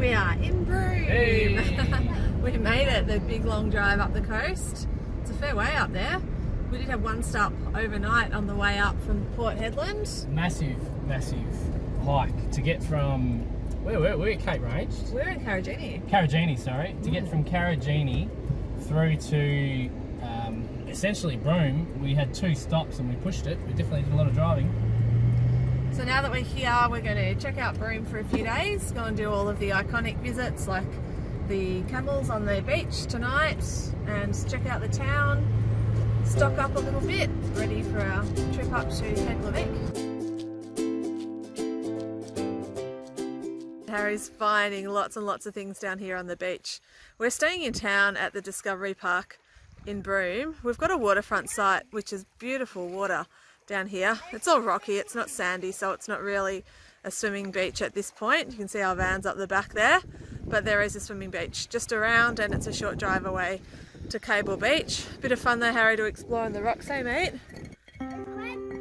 We are in Broome. Hey. We made it, the big long drive up the coast. It's a fair way up there. We did have one stop overnight on the way up from Port Hedland. Massive hike to get from, where were we? Cape Range? We're in Carragini. Carragini, sorry. To get from Carragini through to essentially Broome. We had 2 stops and we pushed it. We definitely did a lot of driving. So now that we're here, we're going to check out Broome for a few days, go and do all of the iconic visits like the camels on the beach tonight and check out the town, stock up a little bit, ready for our trip up to Cape Leveque. Harry's finding lots and lots of things down here on the beach. We're staying in town at the Discovery Park in Broome. We've got a waterfront site which is beautiful water down here. It's all rocky, it's not sandy, so it's not really a swimming beach at this point. You can see our vans up the back there, but there is a swimming beach just around and it's a short drive away to Cable Beach. Bit of fun there, Harry, to explore on the rocks, hey mate?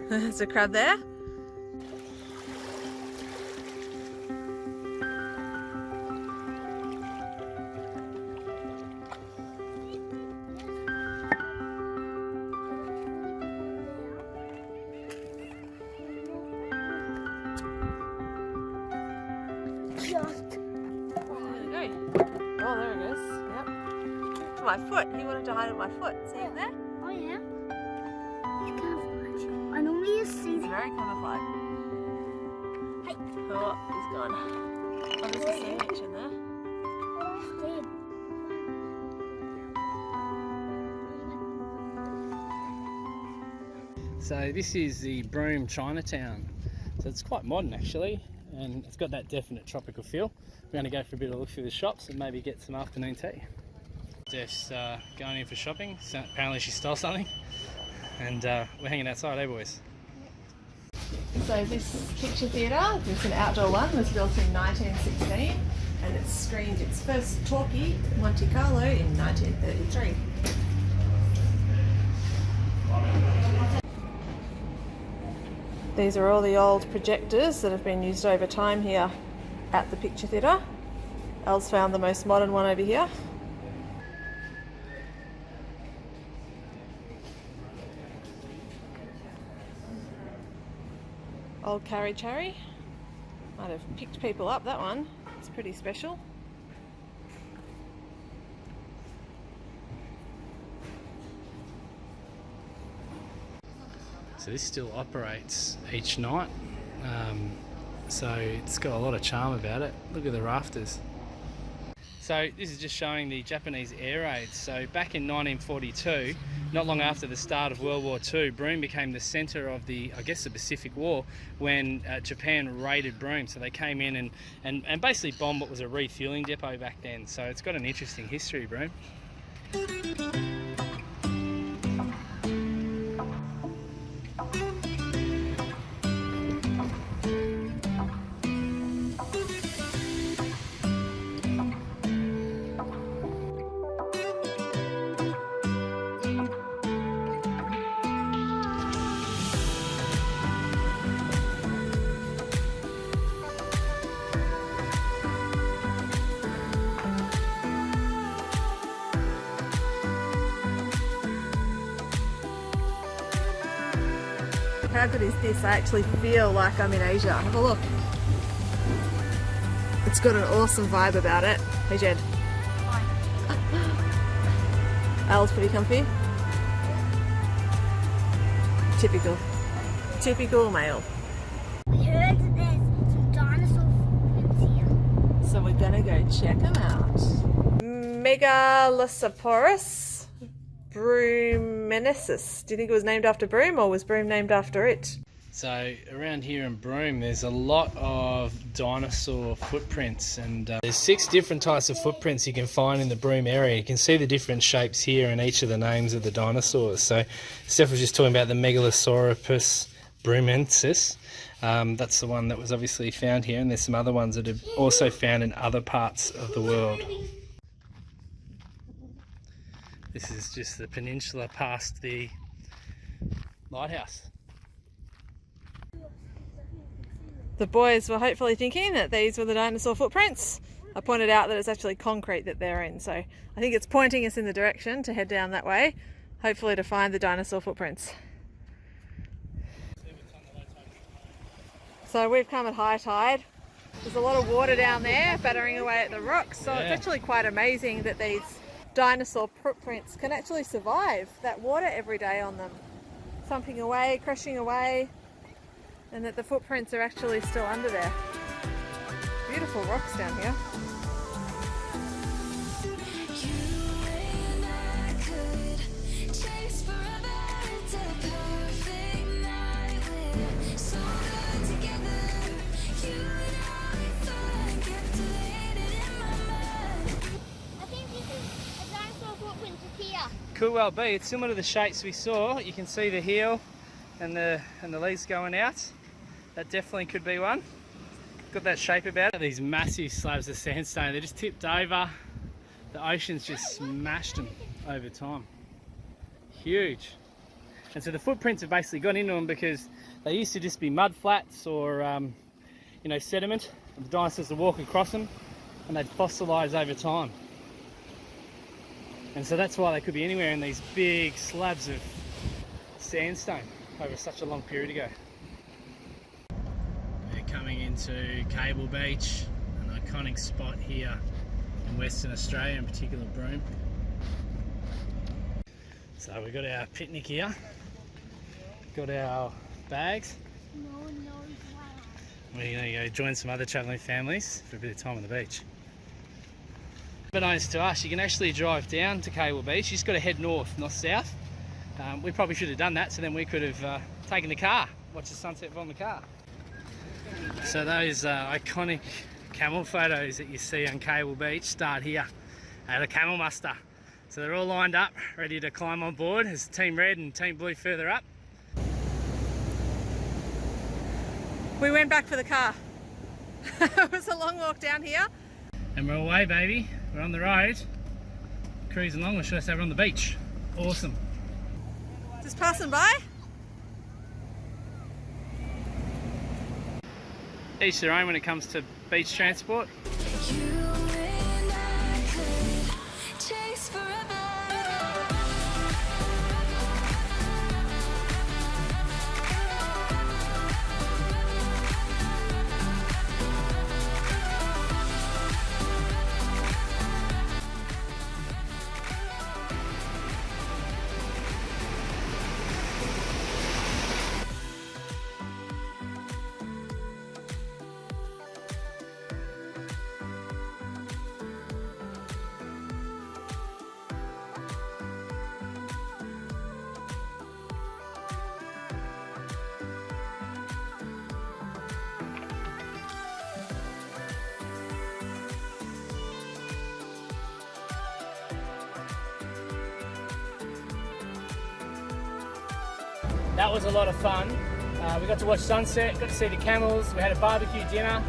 There's a crab there. Oh, there it is. Yep. To my foot. He wanted to hide at my foot. See him there? Oh yeah. He's camouflage. I normally just see He's very camouflage. Hey. Oh, he's gone. Oh, there's a sandwich in there. So this is the Broom Chinatown. So it's quite modern actually, and it's got that definite tropical feel. We're going to go for a bit of a look through the shops and maybe get some afternoon tea. Steph's going in for shopping, so apparently she stole something, and we're hanging outside, eh boys? So this picture theatre, it's an outdoor one, was built in 1916 and it screened its first talkie, Monte Carlo, in 1933. These are all the old projectors that have been used over time here at the picture theatre. Elle's found the most modern one over here. Old Carry Cherry. Might have picked people up, that one. It's pretty special. So this still operates each night, so it's got a lot of charm about it. Look at the rafters. So this is just showing the Japanese air raids. So back in 1942, not long after the start of World War II, Broome became the centre of the, I guess, the Pacific War when Japan raided Broome. So they came in and basically bombed what was a refuelling depot back then. So it's got an interesting history, Broome. How good is this? I actually feel like I'm in Asia. Have a look. It's got an awesome vibe about it. Hey Jed. Al's pretty comfy. Typical male. We heard that there's some dinosaur footprints here. So we're gonna go check them out. Megalosaurus Broomensis. Do you think it was named after Broome or was Broome named after it? So around here in Broome there's a lot of dinosaur footprints, and there's 6 different types of footprints you can find in the Broome area. You can see the different shapes here and each of the names of the dinosaurs. So Steph was just talking about the Megalosaurus Broomensis. That's the one that was obviously found here, and there's some other ones that are also found in other parts of the world. This is just the peninsula past the lighthouse. The boys were hopefully thinking that these were the dinosaur footprints. I pointed out that it's actually concrete that they're in, so I think it's pointing us in the direction to head down that way, hopefully to find the dinosaur footprints. So we've come at high tide. There's a lot of water down there battering away at the rocks, so it's actually quite amazing that these dinosaur footprints can actually survive that water every day on them. Thumping away, crashing away, and that the footprints are actually still under there. Beautiful rocks down here. Could well be. It's similar to the shapes we saw. You can see the heel and the leaves going out. That definitely could be one. Got that shape about it. These massive slabs of sandstone, they just tipped over. The ocean's just smashed them over time. Huge. And so the footprints have basically gone into them because they used to just be mud flats or you know, sediment. And the dinosaurs would walk across them and they'd fossilise over time. And so that's why they could be anywhere in these big slabs of sandstone over such a long period ago. We're coming into Cable Beach, an iconic spot here in Western Australia, in particular Broome. So we've got our picnic here, got our bags. We're going to go join some other travelling families for a bit of time on the beach. Unbeknownst to us, you can actually drive down to Cable Beach. You just got to head north, not south. We probably should have done that, so then we could have taken the car, watched the sunset from the car. So those iconic camel photos that you see on Cable Beach start here at a camel muster. So they're all lined up, ready to climb on board. There's Team Red and Team Blue further up. We went back for the car. It was a long walk down here. And we're away, baby. We're on the road, cruising along. We'll show us over on the beach. Awesome. Just passing by. Each their own when it comes to beach transport. That was a lot of fun. We got to watch sunset, got to see the camels, we had a barbecue dinner.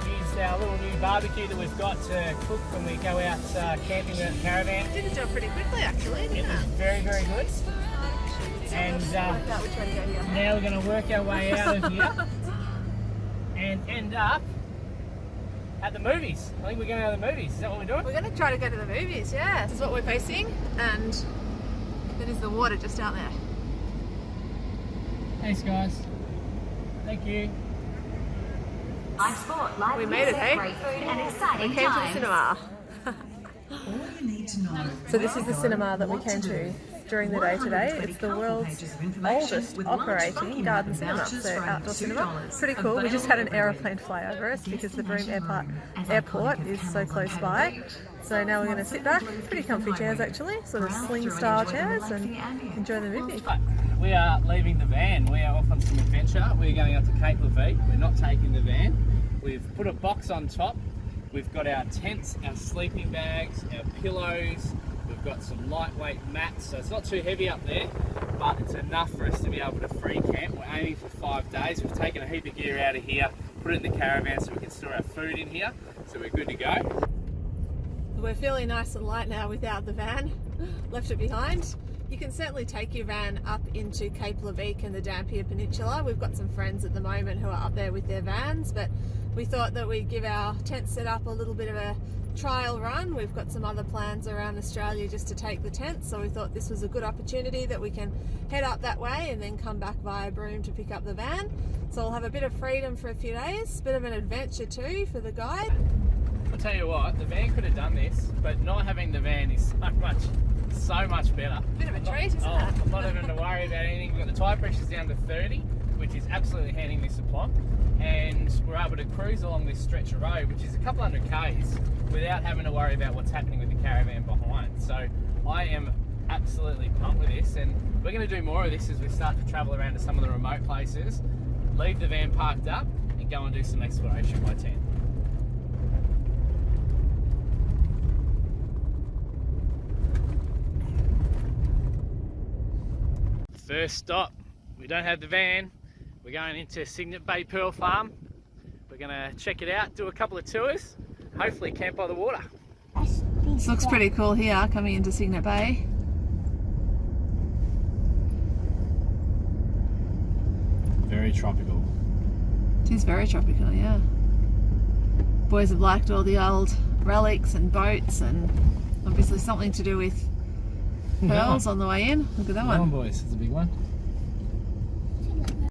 We used our little new barbecue that we've got to cook when we go out camping with the caravan. Did the job pretty quickly actually, didn't It was very, very good. And now we're going to work our way out of here and end up at the movies. I think we're going to the movies. Is that what we're doing? We're going to try to go to the movies, yeah. This is what we're facing, and that is the water just out there. Thanks, guys. Thank you. Live sport, live We made it, hey? great food and exciting We came to the times. cinema. All you need to know. So this is the cinema that we came to during the day today. It's the world's oldest operating garden cinema, so outdoor cinema. Pretty cool. We just had an aeroplane fly over us because the Broome airport is so close by. So now we're going to sit back, pretty comfy chairs actually, sort of sling style chairs, and enjoy the movie. We are leaving the van. We are off on some adventure. We're going up to Cape Leveque. We're not taking the van. We've put a box on top. We've got our tents, our sleeping bags, our pillows. We've got some lightweight mats, so it's not too heavy up there, but it's enough for us to be able to free camp. We're aiming for 5 days. We've taken a heap of gear out of here, put it in the caravan so we can store our food in here, so we're good to go. We're feeling nice and light now without the van. Left it behind. You can certainly take your van up into Cape Leveque and the Dampier Peninsula. We've got some friends at the moment who are up there with their vans, but we thought that we'd give our tent set up a little bit of a trial run. We've got some other plans around Australia just to take the tent, so we thought this was a good opportunity that we can head up that way and then come back via Broome to pick up the van. So we'll have a bit of freedom for a few days, bit of an adventure too for the guide. I'll tell you what, the van could have done this, but not having the van is so much better. Bit of a treat, isn't it? I'm not having to worry about anything. We've got the tyre pressures down to 30, which is absolutely handing this a plot, and we're able to cruise along this stretch of road, which is a couple hundred k's, without having to worry about what's happening with the caravan behind. So I am absolutely pumped with this, and we're going to do more of this as we start to travel around to some of the remote places, leave the van parked up and go and do some exploration by tent. First stop, we don't have the van, we're going into Cygnet Bay Pearl Farm. We're going to check it out, do a couple of tours, hopefully camp by the water. This looks pretty cool here, coming into Cygnet Bay. Very tropical. It is very tropical, yeah. Boys have liked all the old relics and boats, and obviously something to do with pearls on the way in. Look at that one. Come on, boys, it's a big one.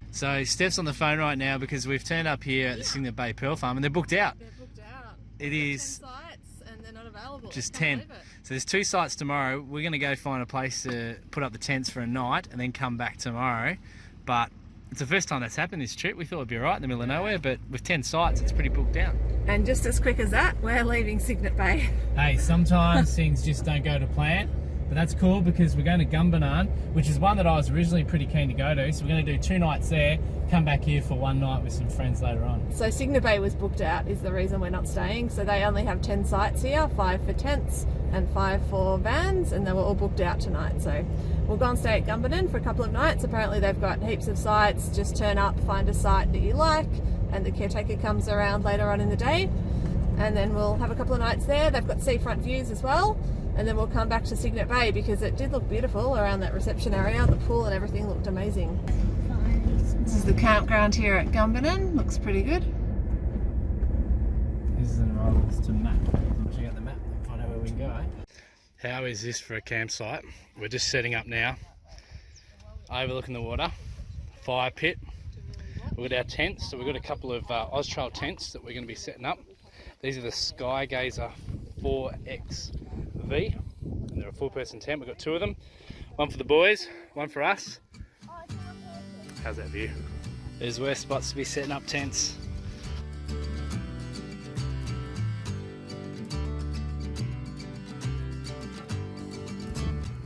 So Steph's on the phone right now because we've turned up here at the Cygnet Bay Pearl Farm and they're booked out. They're booked out. It is 10 sites and they're not available. just Can't 10. believe it. So there's 2 sites tomorrow. We're going to go find a place to put up the tents for a night and then come back tomorrow. But it's the first time that's happened this trip. We thought it'd be right in the middle of nowhere, but with 10 sites, it's pretty booked out. And just as quick as that, we're leaving Cygnet Bay. Hey, sometimes things just don't go to plan, but that's cool because we're going to Gumbanan, which is one that I was originally pretty keen to go to. So we're going to do 2 nights there, come back here for 1 night with some friends later on. So Cygnet Bay was booked out is the reason we're not staying. So they only have 10 sites here, 5 for tents and 5 for vans, and they were all booked out tonight. So we'll go and stay at Gumbanan for a couple of nights. Apparently they've got heaps of sites. Just turn up, find a site that you like, and the caretaker comes around later on in the day. And then we'll have a couple of nights there. They've got seafront views as well. And then we'll come back to Cygnet Bay because it did look beautiful around that reception area. The pool and everything looked amazing. This is the campground here at Gumbanan. Looks pretty good. This is an arrival to the map. I'm checking out the map and find out where we can go. How is this for a campsite? We're just setting up now, overlooking the water, fire pit. We've got our tents, so we've got a couple of Austrail tents that we're going to be setting up. These are the Skygazer 4XV, and they're a 4-person tent. We've got 2 of them, one for the boys, one for us. How's that view? There's worse spots to be setting up tents.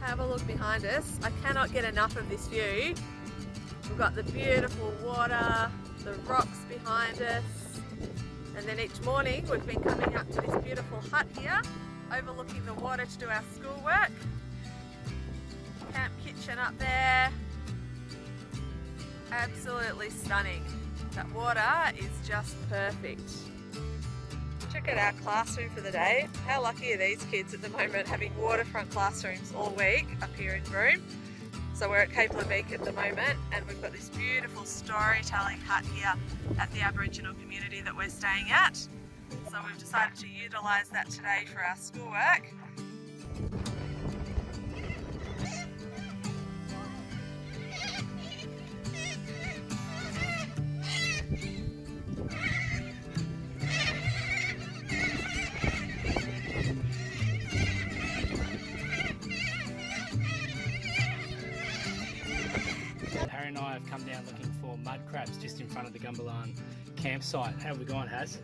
Have a look behind us. I cannot get enough of this view. We've got the beautiful water, the rocks behind us, and then each morning we've been coming up to this beautiful hut here, overlooking the water to do our schoolwork. Camp kitchen up there. Absolutely stunning. That water is just perfect. Check out our classroom for the day. How lucky are these kids at the moment having waterfront classrooms all week up here in Broome. So we're at Cape Leveque at the moment, and we've got this beautiful storytelling hut here at the Aboriginal community that we're staying at. So we've decided to utilise that today for our schoolwork. Harry and I have come down looking for mud crabs just in front of the Gumbanan campsite. How have we gone, Haz?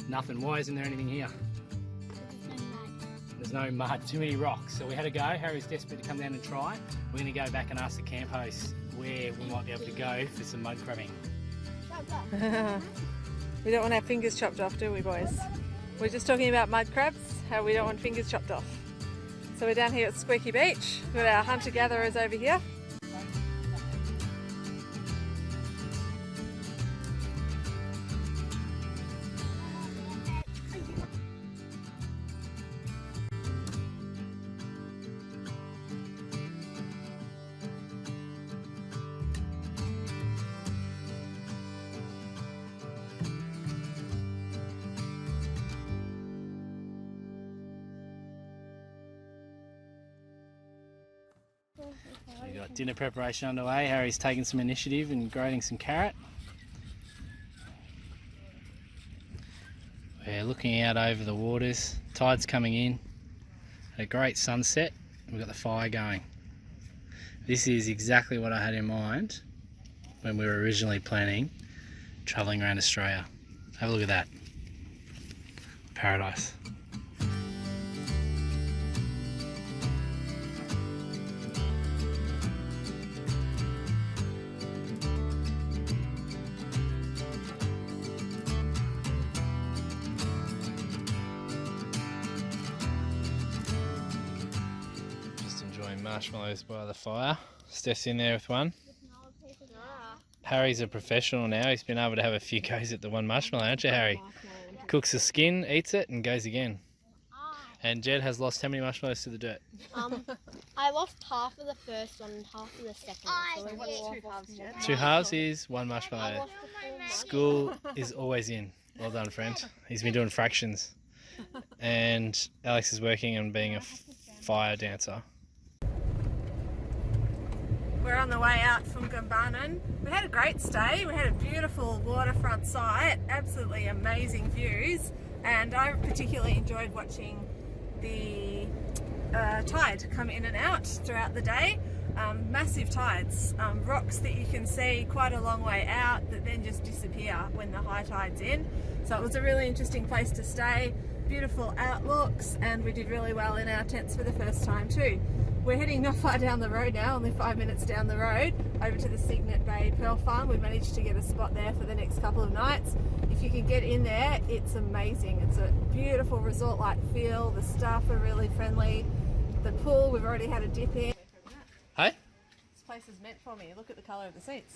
Nothing. Why isn't there anything here? There's no mud, too many rocks. So we had to go. Harry's desperate to come down and try. We're going to go back and ask the camp host where we might be able to go for some mud crabbing. We don't want our fingers chopped off, do we, boys? We're just talking about mud crabs, how we don't want fingers chopped off. So we're down here at Squeaky Beach. We've got our hunter-gatherers over here. We've got dinner preparation underway. Harry's taking some initiative and grating some carrot. We're looking out over the waters. Tide's coming in. Had a great sunset. We've got the fire going. This is exactly what I had in mind when we were originally planning travelling around Australia. Have a look at that. Paradise. Just enjoying marshmallows by the fire. Steph's in there with one. Harry's a professional now. He's been able to have a few goes at the one marshmallow, aren't you, Harry? Cooks the skin, eats it, and goes again. And Jed has lost how many marshmallows to the dirt? I lost half of the first one and half of the second one. So Two halves is one marshmallow. School is always in. Well done, friend. He's been doing fractions. And Alex is working on being a fire dancer. We're on the way out from Gumbannen. We had a great stay. We had a beautiful waterfront site, absolutely amazing views, and I particularly enjoyed watching the tide come in and out throughout the day. Massive tides, rocks that you can see quite a long way out that then just disappear when the high tide's in. So it was a really interesting place to stay, beautiful outlooks, and we did really well in our tents for the first time too. We're heading not far down the road now, only 5 minutes down the road, over to the Cygnet Bay Pearl Farm. We've managed to get a spot there for the next couple of nights. If you can get in there, it's amazing. It's a beautiful resort-like feel. The staff are really friendly. The pool, we've already had a dip in. Hey? This place is meant for me. Look at the colour of the seats.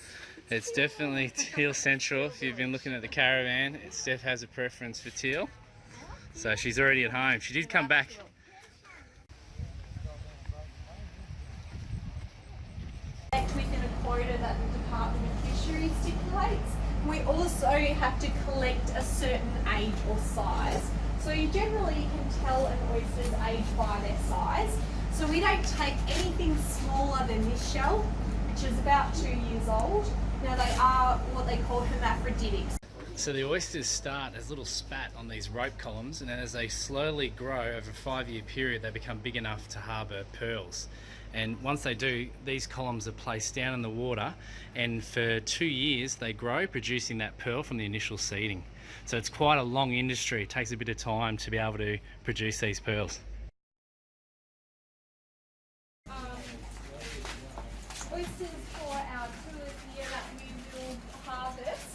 It's definitely teal central. If you've been looking at the caravan, Steph has a preference for teal. So she's already at home. She did come back. Within a quota that the Department of Fisheries stipulates. We also have to collect a certain age or size. So you generally can tell an oyster's age by their size. So we don't take anything smaller than this shell, which is about 2 years old. Now they are what they call hermaphroditic. So the oysters start as little spat on these rope columns, and then as they slowly grow over a 5-year period, they become big enough to harbour pearls. And once they do, these columns are placed down in the water, and for 2 years they grow, producing that pearl from the initial seeding. So it's quite a long industry. It takes a bit of time to be able to produce these pearls. Oysters for our tours here that we will harvest,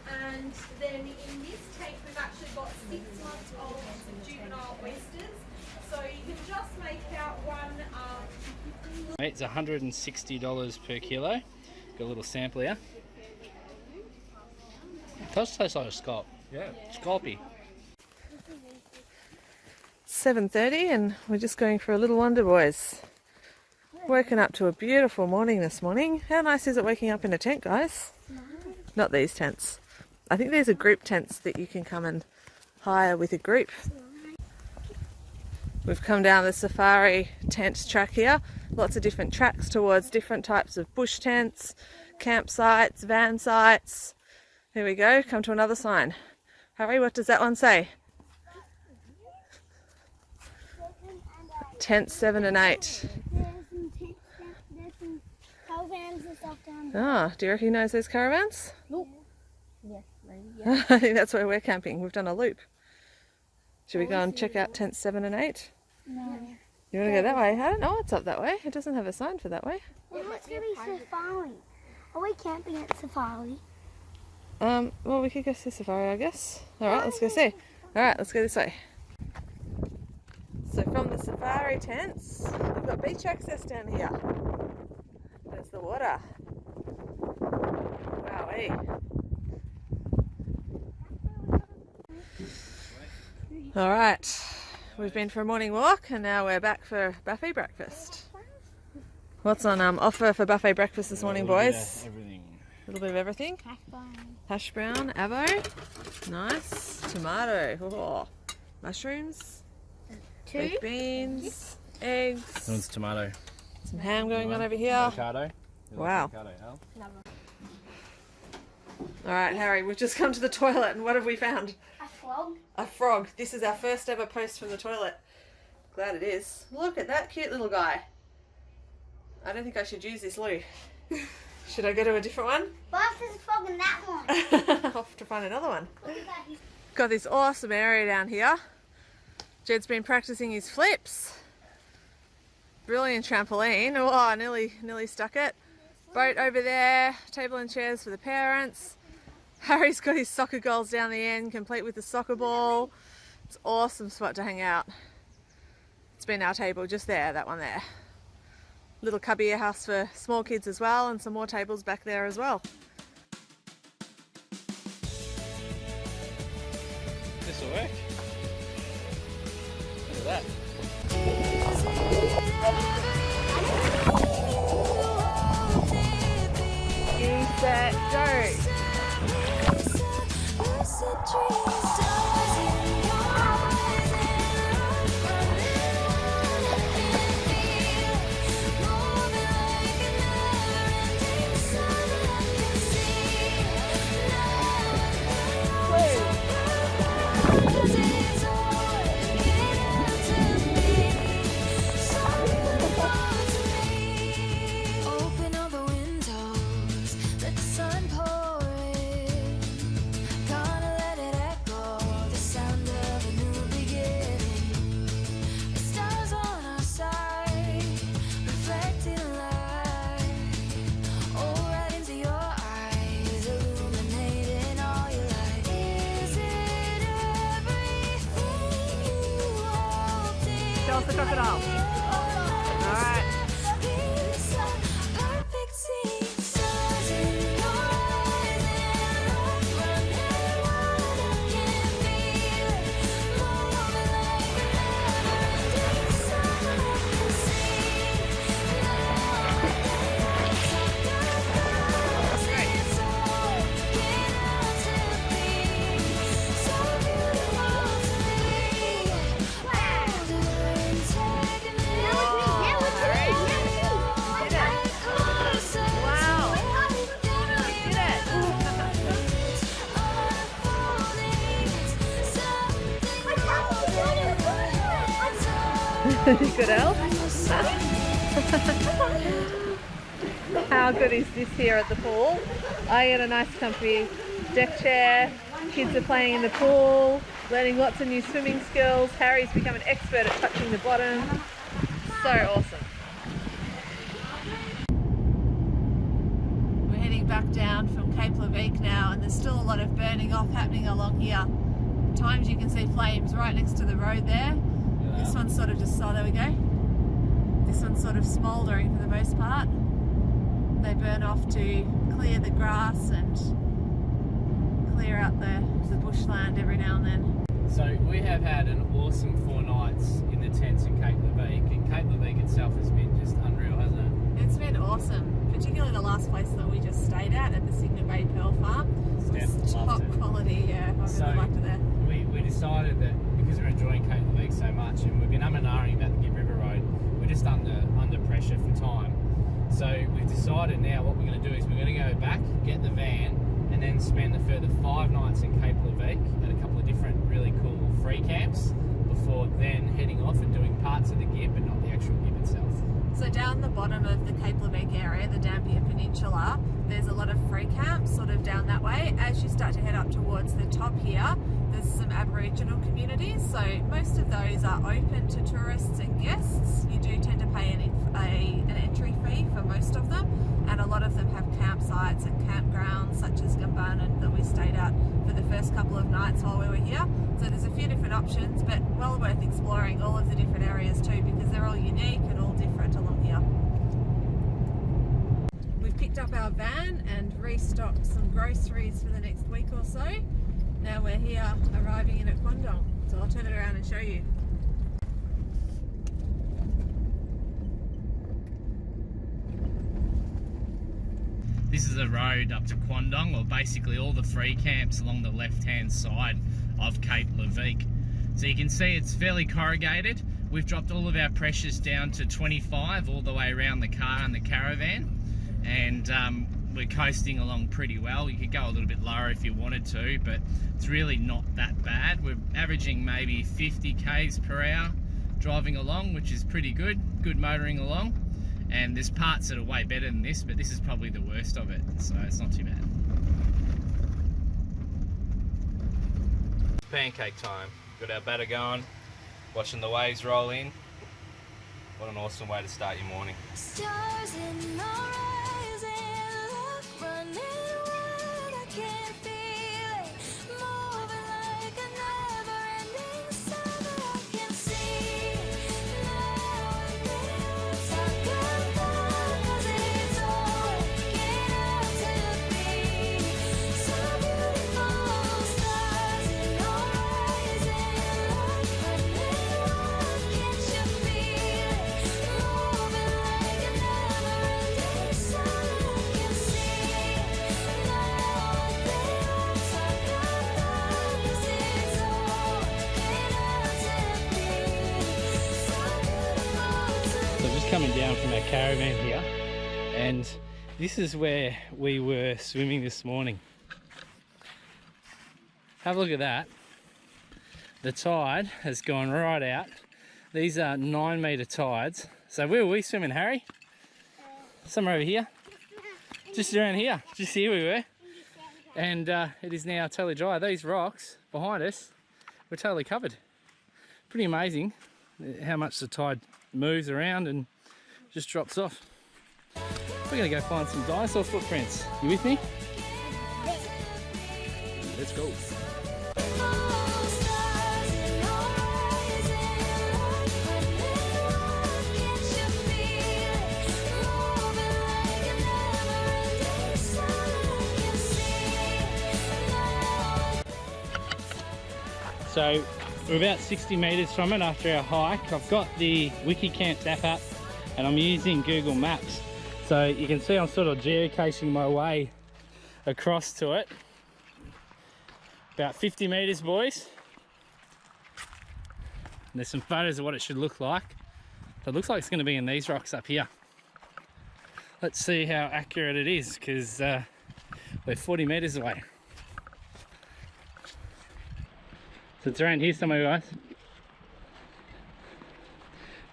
and then in this tank we've actually got 6 months old juvenile oysters. So you can just make out one. It's $160 per kilo. Got a little sample here. It does taste like a scalp. Yeah. Scalpy. 7:30 and we're just going for a little wander, boys. Woken up to a beautiful morning this morning. How nice is it waking up in a tent, guys? Not these tents. I think these are group tents that you can come and hire with a group. We've come down the safari tent track here. Lots of different tracks towards different types of bush tents, campsites, van sites. Here we go, come to another sign. Harry, what does that one say? Tent 7 and 8. Ah, do you recognise those caravans? Nope. Yes, maybe. Yeah. I think that's where we're camping. We've done a loop. Should we go and check out tent 7 and 8? No. You want to go that way? I don't know what's up that way. It doesn't have a sign for that way. Well, it's going to be safari. Are we camping at safari? Well, we could go to safari, I guess. Alright, let's go see. Alright, let's go this way. So from the safari tents, we've got beach access down here. There's the water. Wowee. Alright, we've been for a morning walk and now we're back for buffet breakfast. What's on offer for buffet breakfast this morning, boys? Everything. A little bit of everything. Hash brown, avo, nice, tomato, oh, mushrooms, baked beans, eggs. That one's tomato. Some ham going on over here. Avocado. Wow. Avocado, Al? Alright, Harry, we've just come to the toilet and what have we found? A frog. A frog. This is our first ever post from the toilet. Glad it is. Look at that cute little guy. I don't think I should use this loo. Should I go to a different one? What if there's a frog in that one? I'll have to find another one. Look at that. Got this awesome area down here. Jed's been practicing his flips. Brilliant trampoline. Oh, I nearly stuck it. Boat over there. Table and chairs for the parents. Harry's got his soccer goals down the end, complete with the soccer ball. It's an awesome spot to hang out. It's been our table just there, that one there. Little cubby house for small kids as well, and some more tables back there as well. This'll work. Look at that. Set, go! Show us the crocodile. Alright. Good, El? How good is this here at the pool? I get a nice comfy deck chair, kids are playing in the pool, learning lots of new swimming skills. Harry's become an expert at touching the bottom. So awesome. We're heading back down from Cape Leveque now, and there's still a lot of burning off happening along here. At times you can see flames right next to the road there. This one's sort of just, oh there we go. This one's sort of smouldering for the most part. They burn off to clear the grass and clear out the bushland every now and then. So we have had an awesome 4 nights in the tents in Cape Leveque, and Cape Leveque itself has been just unreal, hasn't it? It's been awesome, particularly the last place that we just stayed at the Signet Bay Pearl Farm. It's top quality, yeah, I really liked it there. We decided that because we're enjoying Cape Leveque so much, and we've been umming and ahhing about the Gib River Road, we're just under pressure for time. So we've decided now what we're going to do is we're going to go back, get the van, and then spend a further 5 nights in Cape Leveque at a couple of different really cool free camps before then heading off and doing parts of the Gib but not the actual Gib itself. So down the bottom of the Cape Leveque area, the Dampier Peninsula, there's a lot of free camps sort of down that way. As you start to head up towards the top here, there's some Aboriginal communities, so most of those are open to tourists and guests. You do tend to pay an entry fee for most of them, and a lot of them have campsites and campgrounds such as Gumbanan that we stayed at for the first couple of nights while we were here. So there's a few different options, but well worth exploring all of the different areas too, because they're all unique and all different along here. We've picked up our van and restocked some groceries for the next week or so. Now we're here arriving in at Kwandong, so I'll turn it around and show you. This is a road up to Kwandong, or basically all the free camps along the left hand side of Cape Leveque. So you can see it's fairly corrugated. We've dropped all of our pressures down to 25 all the way around the car and the caravan, and we're coasting along pretty well. You could go a little bit lower if you wanted to, but it's really not that bad. We're averaging maybe 50 k's per hour driving along, which is pretty good motoring along. And there's parts that are way better than this, but this is probably the worst of it, so it's not too bad. Pancake time. Got our batter going, watching the waves roll in. What an awesome way to start your morning. Stars in the rising, love running wild, I can feel it, moving like a never-ending summer. I can see it now and then, talk about 'cause it's all working out to be so beautiful. Stars in the rising, love running wild, can't you feel it, moving like a never-ending summer. I can see it now and then, talk about 'cause it's all working out to be so beautiful. So just coming down from our caravan here, and this is where we were swimming this morning. Have a look at that. The tide has gone right out. These are 9-metre tides. So where were we swimming, Harry? Somewhere over here. Just around here. Just here we were. And it is now totally dry. These rocks behind us were totally covered. Pretty amazing how much the tide moves around and just drops off. We're going to go find some dinosaur footprints. You with me? Let's go. Stars in the rising, love running wild, can't you feel it, moving like a never-ending summer. I can see it now. So we're about 60 metres from it after our hike. I've got the WikiCamp app up and I'm using Google Maps. So you can see I'm sort of geocaching my way across to it. About 50 metres, boys. And there's some photos of what it should look like. So it looks like it's going to be in these rocks up here. Let's see how accurate it is, because we're 40 metres away. So it's around here somewhere, guys.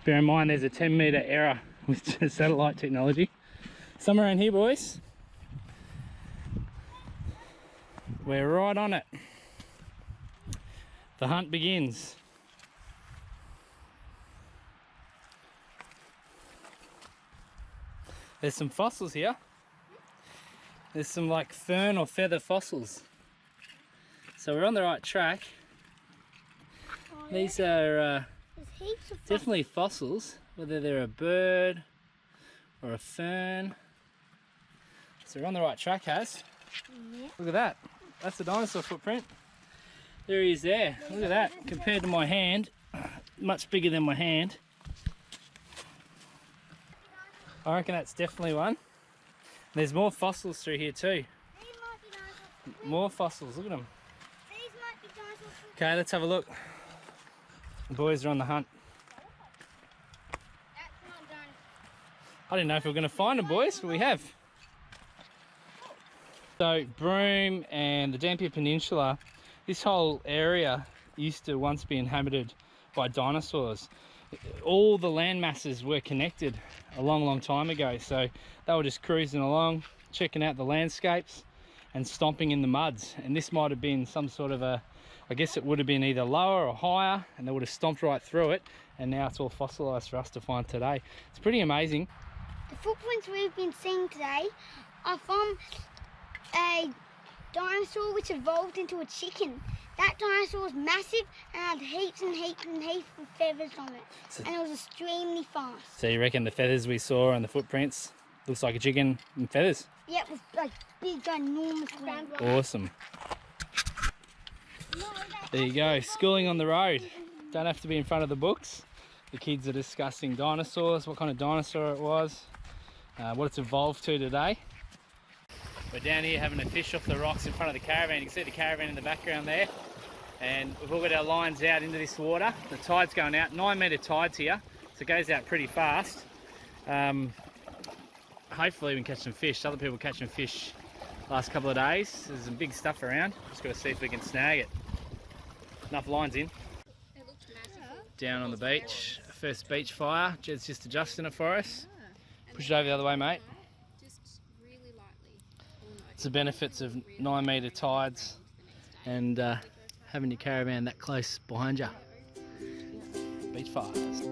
Bear in mind there's a 10-metre error with satellite technology. Somewhere around here, boys. We're right on it. The hunt begins. There's some fossils here. There's some like fern or feather fossils. So we're on the right track. These are There's heaps of definitely fossils, whether they're a bird or a fern. So we're on the right track, Haz. Yeah. Look at that. That's a dinosaur footprint. There he is there. Look at that. Compared to my hand, much bigger than my hand. I reckon that's definitely one. There's more fossils through here too. These might be dinosaur. More fossils. Look at them. These might be dinosaur. Okay, let's have a look. The boys are on the hunt. That's not dinosaur. I didn't know if we were going to find them, boys, but we have. So Broome and the Dampier Peninsula, this whole area used to once be inhabited by dinosaurs. All the land masses were connected a long time ago, so they were just cruising along, checking out the landscapes and stomping in the muds. And this might have been some sort of a, I guess it would have been either lower or higher, and they would have stomped right through it, and now it's all fossilised for us to find today. It's pretty amazing. The footprints we've been seeing today are from a dinosaur which evolved into a chicken. That dinosaur was massive and had heaps and heaps and heaps of feathers on it, and it was extremely fast. So you reckon the feathers we saw on the footprints looks like a chicken and feathers? Yeah, it was like big, enormous wings. Awesome. There you go, schooling on the road. Don't have to be in front of the books. The kids are discussing dinosaurs, what kind of dinosaur it was, what it's evolved to today. We're down here having a fish off the rocks in front of the caravan. You can see the caravan in the background there. And we've all got our lines out into this water. The tide's going out, 9 metre tides here, so it goes out pretty fast. Hopefully we can catch some fish. Other people catching fish last couple of days. There's some big stuff around. Just got to see if we can snag it. Enough lines in. Down on the beach, first beach fire. Jed's just adjusting it for us. Push it over the other way, mate. Just really lightly. It's the benefits of 9 metre tides and having your caravan that close behind you. Beach fires.